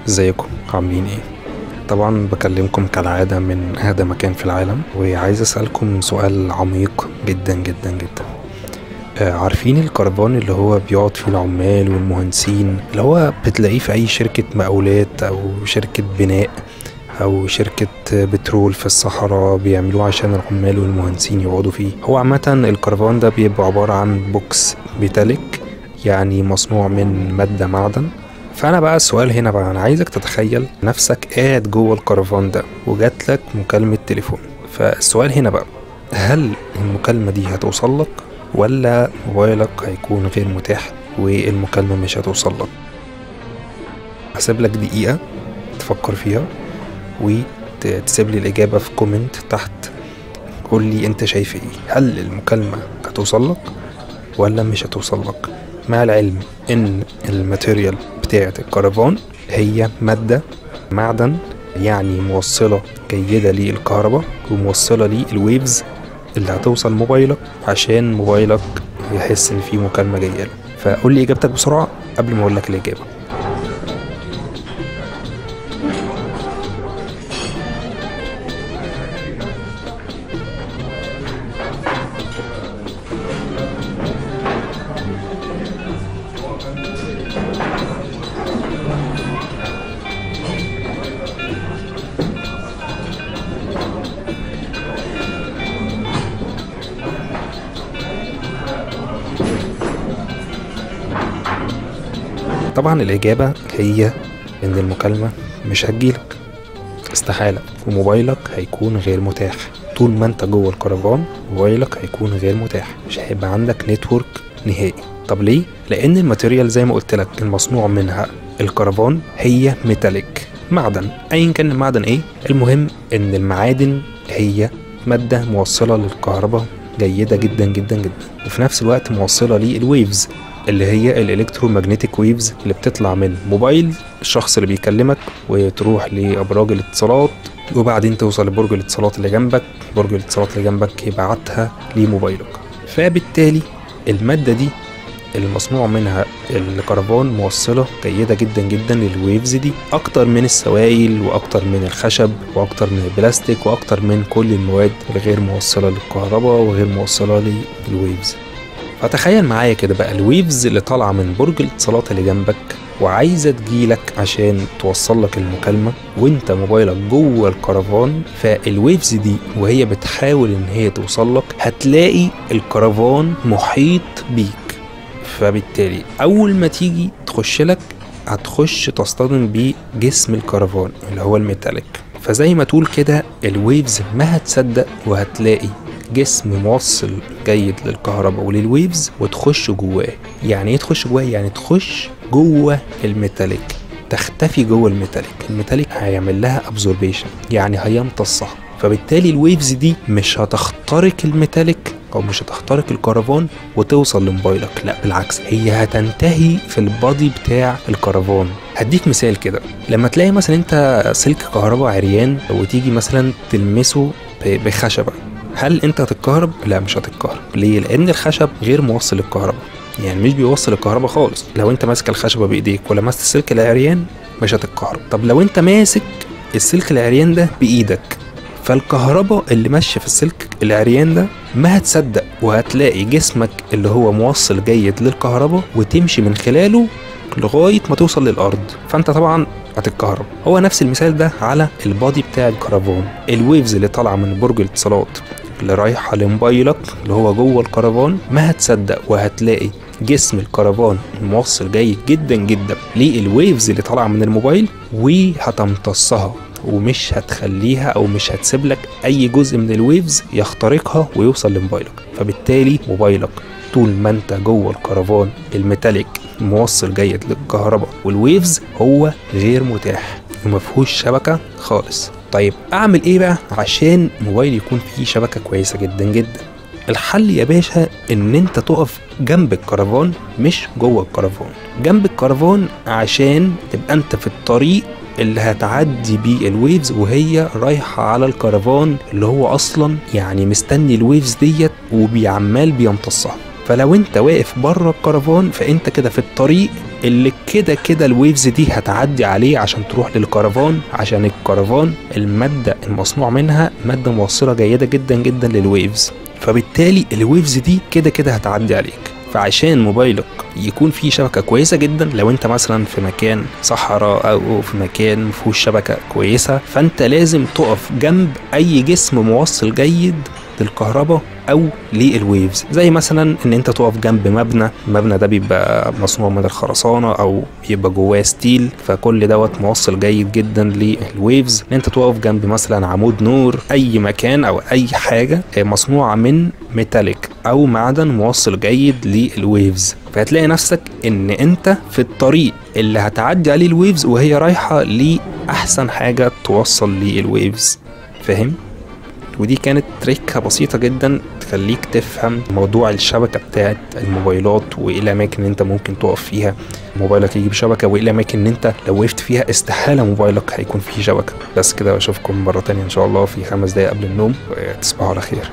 ازيكم عاملين ايه؟ طبعا بكلمكم كالعادة من اهدى مكان في العالم، وعايز اسألكم سؤال عميق جدا جدا جدا. عارفين الكرفان اللي هو بيقعد فيه العمال والمهندسين، اللي هو بتلاقيه في اي شركة مقاولات او شركة بناء او شركة بترول في الصحراء، بيعملوه عشان العمال والمهندسين يقعدوا فيه. هو عامة الكرفان ده بيبقى عبارة عن بوكس ميتاليك، يعني مصنوع من مادة معدن. فانا بقى السؤال هنا بقى، انا عايزك تتخيل نفسك قاعد جوه الكرفان ده وجات لك مكالمة تليفون. فالسؤال هنا بقى، هل المكالمة دي هتوصل لك ولا موبايلك هيكون غير متاح والمكالمة مش هتوصل لك؟ هسيب لك دقيقة تفكر فيها وتسيب لي الإجابة في كومنت تحت. قول لي انت شايف ايه، هل المكالمة هتوصل لك ولا مش هتوصل لك؟ مع العلم ان الماتيريال بتاعة الكرفان هي مادة معدن، يعني موصلة جيدة للكهرباء وموصلة للويفز اللي هتوصل موبايلك عشان موبايلك يحس ان في مكالمة جاية له. فقول لي اجابتك بسرعة قبل ما اقول لك الإجابة. طبعا الإجابة هي إن المكالمة مش هتجيلك، استحالة، وموبايلك هيكون غير متاح. طول ما انت جوه الكرفان موبايلك هيكون غير متاح، مش هيبقى عندك نتورك نهائي. طب ليه؟ لأن الماتيريال زي ما قلت لك المصنوع منها الكرفان هي ميتاليك، معدن، أيا كان المعدن ايه، المهم إن المعادن هي مادة موصلة للكهرباء جيدة جدا جدا جدا، وفي نفس الوقت موصلة للويفز اللي هي الالكترومagnetic ويفز اللي بتطلع من موبايل الشخص اللي بيكلمك وتروح لابراج الاتصالات، وبعدين توصل لبرج الاتصالات اللي جنبك، برج الاتصالات اللي جنبك يبعتها لموبايلك. فبالتالي المادة دي المصنوع منها الكرفان موصلة جيدة جدا جدا للويفز دي، اكتر من السوائل واكتر من الخشب واكتر من البلاستيك واكتر من كل المواد الغير موصلة للكهرباء وغير موصلة للويفز. فتخيل معايا كده بقى الويفز اللي طالعه من برج الاتصالات اللي جنبك وعايزه تجيلك عشان توصل لك المكالمه وانت موبايلك جوه الكرفان. فالويفز دي وهي بتحاول ان هي توصل لك هتلاقي الكرفان محيط بيك، فبالتالي اول ما تيجي تخش لك هتخش تصطدم بجسم الكرفان اللي هو الميتاليك. فزي ما تقول كده الويفز ما هتصدق وهتلاقي جسم موصل جيد للكهرباء وللويفز وتخش جواه. يعني ايه تخش جواه؟ يعني تخش جوه الميتاليك، تختفي جوه الميتاليك. الميتاليك هيعمل لها ابزوربيشن، يعني هيمتصها. فبالتالي الويفز دي مش هتخترق الميتاليك او مش هتخترق الكرفان وتوصل لموبايلك، لا بالعكس، هي هتنتهي في البادي بتاع الكرفان. هديك مثال كده، لما تلاقي مثلا انت سلك كهرباء عريان وتيجي مثلا تلمسه بخشبه، هل انت هتتكهرب؟ لا مش هتتكهرب. ليه؟ لان الخشب غير موصل للكهرباء، يعني مش بيوصل الكهرباء خالص. لو انت ماسك الخشبه بايديك ولمست السلك العريان مش هتتكهرب. طب لو انت ماسك السلك العريان ده بايدك، فالكهرباء اللي ماشيه في السلك العريان ده ما هتصدق وهتلاقي جسمك اللي هو موصل جيد للكهرباء وتمشي من خلاله لغايه ما توصل للارض، فانت طبعا هتتكهرب. هو نفس المثال ده على البادي بتاع الكرفان. الويفز اللي طالعه من برج الاتصالات اللي رايحه لموبايلك اللي هو جوه الكرفان ما هتصدق وهتلاقي جسم الكرفان موصل جيد جدا جدا للويفز اللي طالعه من الموبايل وهتمتصها، ومش هتخليها او مش هتسيب لك اي جزء من الويفز يخترقها ويوصل لموبايلك. فبالتالي موبايلك طول ما انت جوه الكرفان الميتاليك موصل جيد للكهرباء والويفز هو غير متاح ومفهوش شبكة خالص. طيب اعمل ايه بقى عشان موبايلي يكون فيه شبكة كويسة جدا جدا؟ الحل يا باشا ان انت تقف جنب الكرفان مش جوه الكرفان. جنب الكرفان عشان تبقى انت في الطريق اللي هتعدي بيه الويفز وهي رايحة على الكرفان اللي هو اصلا يعني مستني الويفز ديت وبيعمال بيمتصها. فلو انت واقف بره الكرفان فانت كده في الطريق اللي كده كده الويفز دي هتعدي عليه عشان تروح للكرفان، عشان الكرفان المادة المصنوع منها مادة موصلة جيدة جدا جدا للويفز، فبالتالي الويفز دي كده كده هتعدي عليك. فعشان موبايلك يكون فيه شبكة كويسة جدا، لو انت مثلا في مكان صحراء او في مكان مفيهوش شبكة كويسة، فانت لازم تقف جنب اي جسم موصل جيد للكهرباء او للويفز، زي مثلا ان انت تقف جنب المبنى ده بيبقى مصنوع من الخرسانة او بيبقى جواه ستيل، فكل دوت موصل جيد جدا للويفز. ان انت تقف جنب مثلا عمود نور، اي مكان او اي حاجة مصنوعة من ميتاليك او معدن موصل جيد للويفز، فهتلاقي نفسك ان انت في الطريق اللي هتعدي عليه الويفز وهي رايحة لأحسن حاجة توصل للويفز. فاهم؟ ودي كانت تريكة بسيطة جدا تخليك تفهم موضوع الشبكة بتاعت الموبايلات، وايه الاماكن انت ممكن تقف فيها موبايلك يجيب شبكة، وايه الاماكن انت لو وقفت فيها استحالة موبايلك هيكون فيه شبكة. بس كده، اشوفكم مرة تانية ان شاء الله في 5 دقايق قبل النوم، وتصبحوا على خير.